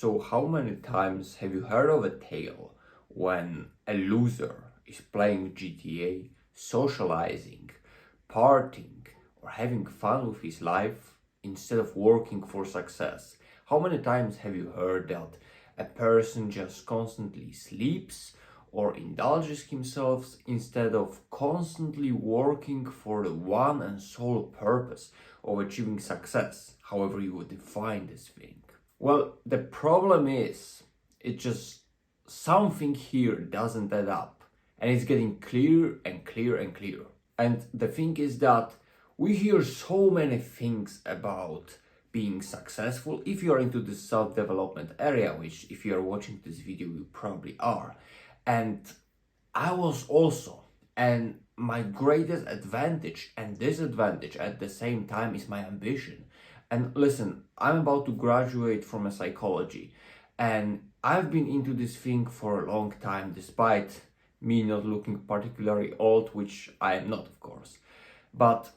So how many times have you heard of a tale when a loser is playing GTA, socializing, partying, or having fun with his life instead of working for success? How many times have you heard that a person just constantly sleeps or indulges himself instead of constantly working for the one and sole purpose of achieving success, however you would define this thing? Well, the problem is, it just something here doesn't add up, and it's getting clearer and clearer and clearer. And the thing is that we hear so many things about being successful if you are into the self-development area, which if you are watching this video, you probably are. And I was also, and my greatest advantage and disadvantage at the same time is my ambition. And listen, I'm about to graduate from a psychology, and I've been into this thing for a long time, despite me not looking particularly old, which I am not, of course. But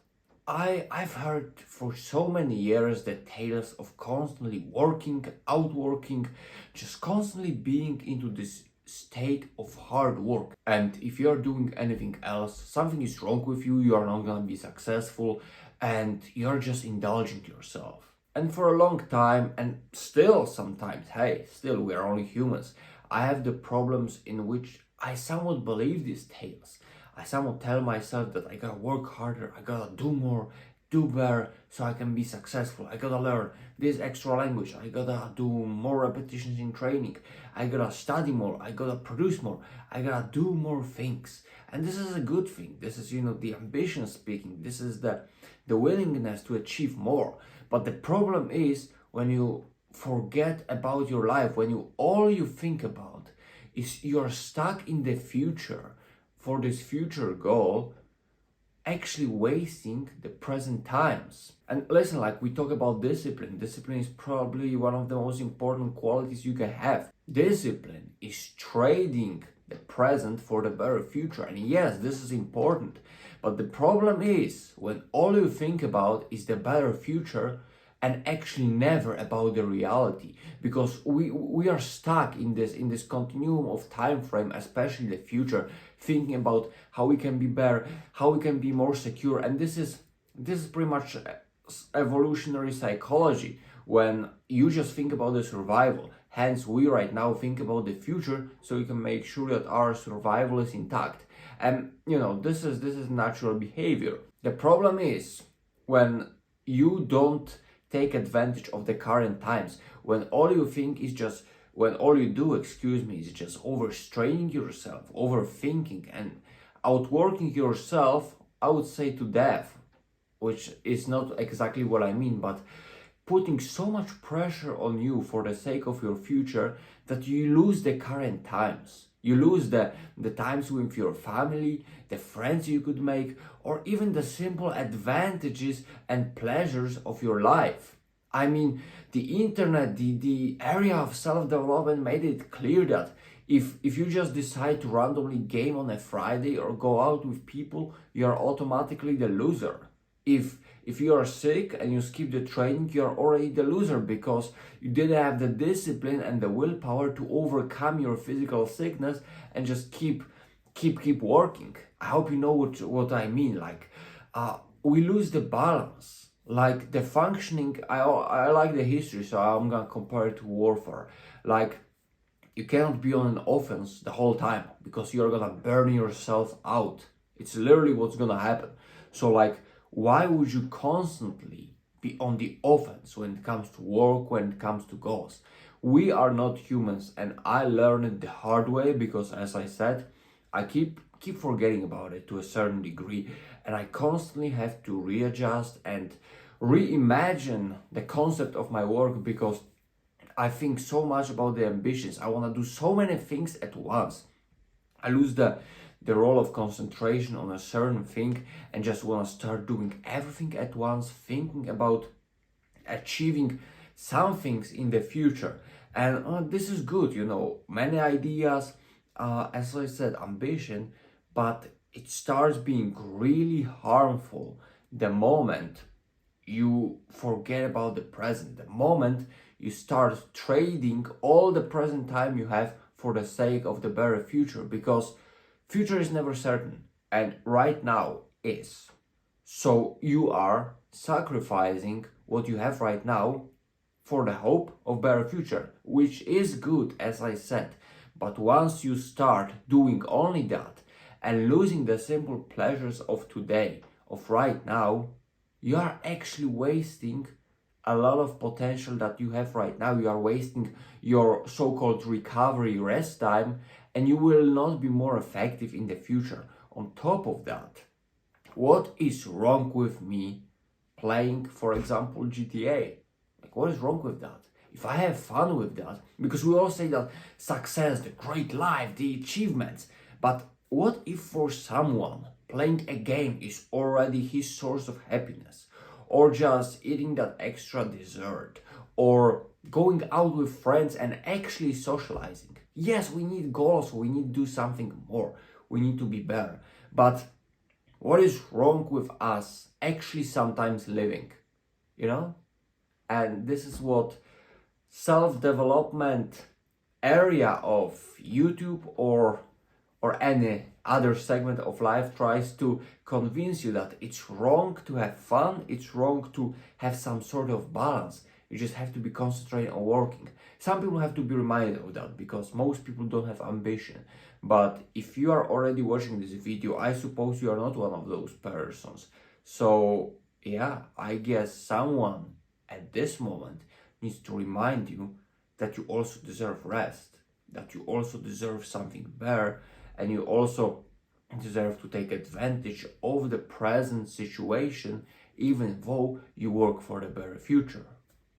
I've heard for so many years the tales of constantly working, outworking, just constantly being into this state of hard work. And if you're doing anything else, something is wrong with you, you are not gonna be successful, and you're just indulging yourself. And for a long time, and still sometimes, hey, still we are only humans, I have the problems in which I somewhat believe these tales. I somewhat tell myself that I gotta work harder, I gotta do more, do better, so I can be successful. I gotta learn this extra language, I gotta do more repetitions in training, I gotta study more, I gotta produce more, I gotta do more things. And this is a good thing. This is, the ambition speaking. This is the willingness to achieve more. But the problem is when you forget about your life, when all you think about is you're stuck in the future for this future goal, actually wasting the present times. And listen, like we talk about discipline. Discipline is probably one of the most important qualities you can have. Discipline is trading the present for the better future. And yes, this is important. But the problem is when all you think about is the better future and actually never about the reality, because we are stuck in this continuum of time frame, especially the future, thinking about how we can be better, how we can be more secure. And this is pretty much evolutionary psychology, when you just think about the survival. Hence we right now think about the future so we can make sure that our survival is intact. And this is natural behavior. The problem is when you don't take advantage of the current times, when all you do is just overstraining yourself, overthinking, and outworking yourself, I would say to death, which is not exactly what I mean, but putting so much pressure on you for the sake of your future that you lose the current times. You lose the times with your family, the friends you could make, or even the simple advantages and pleasures of your life. I mean, the internet, the area of self-development made it clear that if you just decide to randomly game on a Friday or go out with people, you are automatically the loser. If you are sick and you skip the training, you are already the loser because you didn't have the discipline and the willpower to overcome your physical sickness and just keep working. I hope you know what I mean. Like, we lose the balance. Like the functioning, I like the history, so I'm gonna compare it to warfare. Like, you cannot be on an offense the whole time because you're gonna burn yourself out. It's literally what's gonna happen. So like, why would you constantly be on the offense when it comes to work, when it comes to goals? We are not humans, and I learned it the hard way because, as I said, I keep forgetting about it to a certain degree, and I constantly have to readjust and reimagine the concept of my work because I think so much about the ambitions. I want to do so many things at once. I lose the role of concentration on a certain thing and just want to start doing everything at once, thinking about achieving some things in the future. And this is good, many ideas, as I said, ambition, but it starts being really harmful the moment you forget about the present, the moment you start trading all the present time you have for the sake of the better future, because future is never certain and right now is. So you are sacrificing what you have right now for the hope of better future, which is good, as I said. But once you start doing only that and losing the simple pleasures of today, of right now, you are actually wasting a lot of potential that you have right now. You are wasting your so-called recovery rest time, and you will not be more effective in the future. On top of that, what is wrong with me playing, for example, GTA? Like, what is wrong with that? If I have fun with that, because we all say that success, the great life, the achievements, but what if for someone playing a game is already his source of happiness, or just eating that extra dessert, or going out with friends and actually socializing? Yes, we need goals, we need to do something more, we need to be better, but what is wrong with us actually sometimes living, you know? And this is what self-development area of YouTube or any other segment of life tries to convince you that it's wrong to have fun, it's wrong to have some sort of balance. You just have to be concentrated on working. Some people have to be reminded of that because most people don't have ambition. But if you are already watching this video, I suppose you are not one of those persons. So yeah, I guess someone at this moment needs to remind you that you also deserve rest, that you also deserve something better, and you also deserve to take advantage of the present situation, even though you work for the better future.